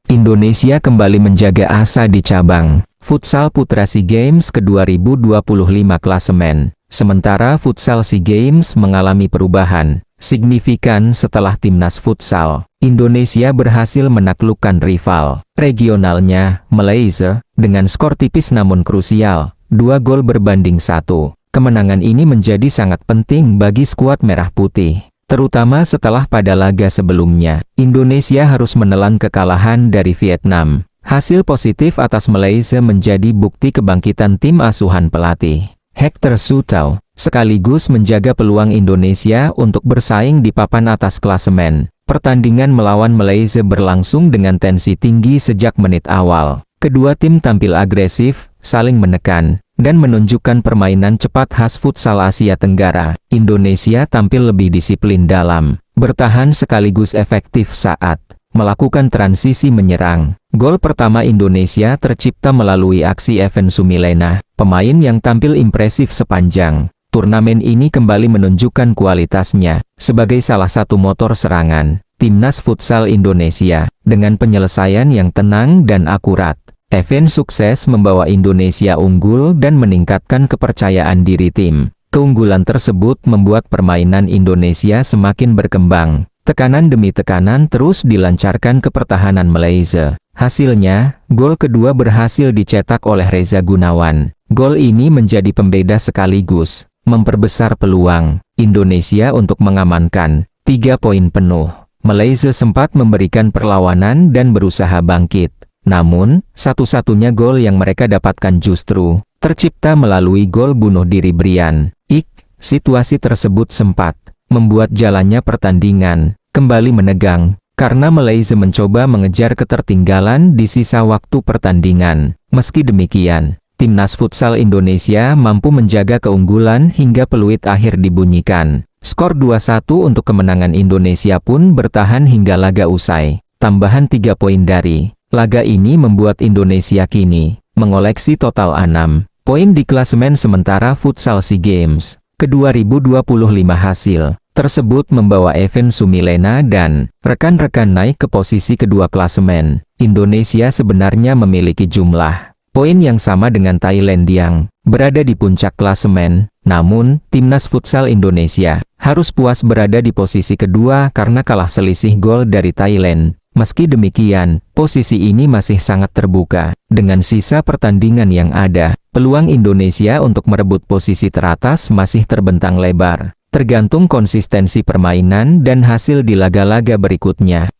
Indonesia kembali menjaga asa di cabang Futsal Putra SEA Games ke-2025 klasemen. Sementara Futsal SEA Games mengalami perubahan signifikan setelah Timnas Futsal Indonesia berhasil menaklukkan rival regionalnya, Malaysia, dengan skor tipis namun krusial, 2 gol berbanding 1. Kemenangan ini menjadi sangat penting bagi skuad Merah Putih, terutama setelah pada laga sebelumnya, Indonesia harus menelan kekalahan dari Vietnam. Hasil positif atas Malaysia menjadi bukti kebangkitan tim asuhan pelatih Hector Soutau, sekaligus menjaga peluang Indonesia untuk bersaing di papan atas klasemen. Pertandingan melawan Malaysia berlangsung dengan tensi tinggi sejak menit awal. Kedua tim tampil agresif, saling menekan, dan menunjukkan permainan cepat khas futsal Asia Tenggara. Indonesia tampil lebih disiplin dalam bertahan sekaligus efektif saat melakukan transisi menyerang. Gol pertama Indonesia tercipta melalui aksi Evan Sumilena, pemain yang tampil impresif sepanjang turnamen ini kembali menunjukkan kualitasnya sebagai salah satu motor serangan Timnas Futsal Indonesia. Dengan penyelesaian yang tenang dan akurat, Evan sukses membawa Indonesia unggul dan meningkatkan kepercayaan diri tim. Keunggulan tersebut membuat permainan Indonesia semakin berkembang. Tekanan demi tekanan terus dilancarkan ke pertahanan Malaysia. Hasilnya, gol kedua berhasil dicetak oleh Reza Gunawan. Gol ini menjadi pembeda sekaligus memperbesar peluang Indonesia untuk mengamankan 3 poin penuh. Malaysia sempat memberikan perlawanan dan berusaha bangkit. Namun, satu-satunya gol yang mereka dapatkan justru tercipta melalui gol bunuh diri Brian Ik. Situasi tersebut sempat membuat jalannya pertandingan kembali menegang, karena Malaysia mencoba mengejar ketertinggalan di sisa waktu pertandingan. Meski demikian, Timnas Futsal Indonesia mampu menjaga keunggulan hingga peluit akhir dibunyikan. Skor 2-1 untuk kemenangan Indonesia pun bertahan hingga laga usai. Tambahan 3 poin dari laga ini membuat Indonesia kini mengoleksi total 6 poin di klasemen sementara Futsal SEA Games ke-2025. Hasil tersebut membawa Evan Sumilena dan rekan-rekan naik ke posisi kedua klasemen. Indonesia sebenarnya memiliki jumlah poin yang sama dengan Thailand yang berada di puncak klasemen. Namun, Timnas Futsal Indonesia harus puas berada di posisi kedua karena kalah selisih gol dari Thailand. Meski demikian, posisi ini masih sangat terbuka. Dengan sisa pertandingan yang ada, peluang Indonesia untuk merebut posisi teratas masih terbentang lebar, tergantung konsistensi permainan dan hasil di laga-laga berikutnya.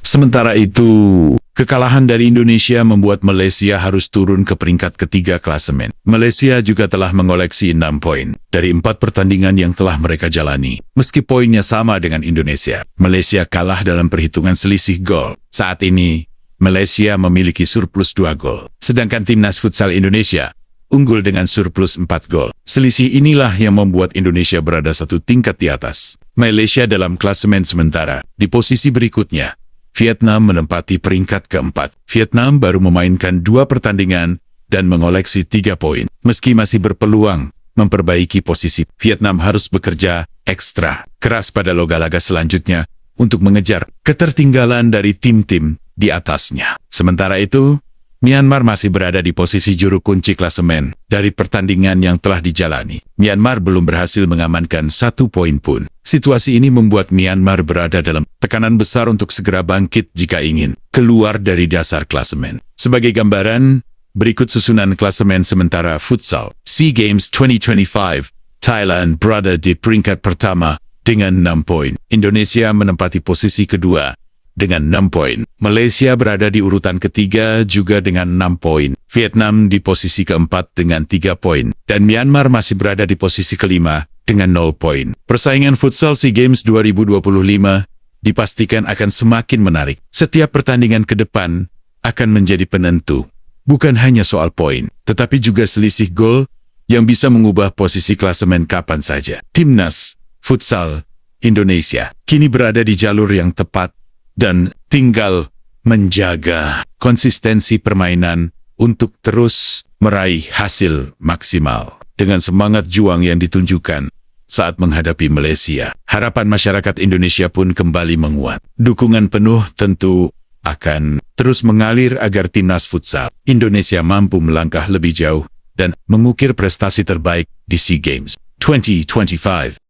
Sementara itu, kekalahan dari Indonesia membuat Malaysia harus turun ke peringkat ketiga klasemen. Malaysia juga telah mengoleksi 6 poin dari 4 pertandingan yang telah mereka jalani. Meski poinnya sama dengan Indonesia, Malaysia kalah dalam perhitungan selisih gol. Saat ini, Malaysia memiliki surplus 2 gol. Sedangkan Timnas Futsal Indonesia unggul dengan surplus 4 gol. Selisih inilah yang membuat Indonesia berada satu tingkat di atas Malaysia dalam klasemen sementara. Di posisi berikutnya, Vietnam menempati peringkat keempat. Vietnam baru memainkan 2 pertandingan dan mengoleksi 3 poin. Meski masih berpeluang memperbaiki posisi, Vietnam harus bekerja ekstra keras pada laga-laga selanjutnya untuk mengejar ketertinggalan dari tim-tim di atasnya. Sementara itu, Myanmar masih berada di posisi juru kunci klasemen. Dari pertandingan yang telah dijalani, Myanmar belum berhasil mengamankan 1 poin pun. Situasi ini membuat Myanmar berada dalam tekanan besar untuk segera bangkit jika ingin keluar dari dasar klasemen. Sebagai gambaran, berikut susunan klasemen sementara Futsal SEA Games 2025. Thailand berada di peringkat pertama dengan 6 poin. Indonesia menempati posisi kedua dengan 6 poin. Malaysia berada di urutan ketiga juga dengan 6 poin. Vietnam di posisi keempat dengan 3 poin. Dan Myanmar masih berada di posisi kelima dengan 0 poin. Persaingan Futsal SEA Games 2025 dipastikan akan semakin menarik. Setiap pertandingan ke depan akan menjadi penentu. Bukan hanya soal poin, tetapi juga selisih gol yang bisa mengubah posisi klasemen kapan saja. Timnas Futsal Indonesia kini berada di jalur yang tepat dan tinggal menjaga konsistensi permainan untuk terus meraih hasil maksimal. Dengan semangat juang yang ditunjukkan saat menghadapi Malaysia, harapan masyarakat Indonesia pun kembali menguat. Dukungan penuh tentu akan terus mengalir agar timnas futsal Indonesia mampu melangkah lebih jauh dan mengukir prestasi terbaik di SEA Games 2025.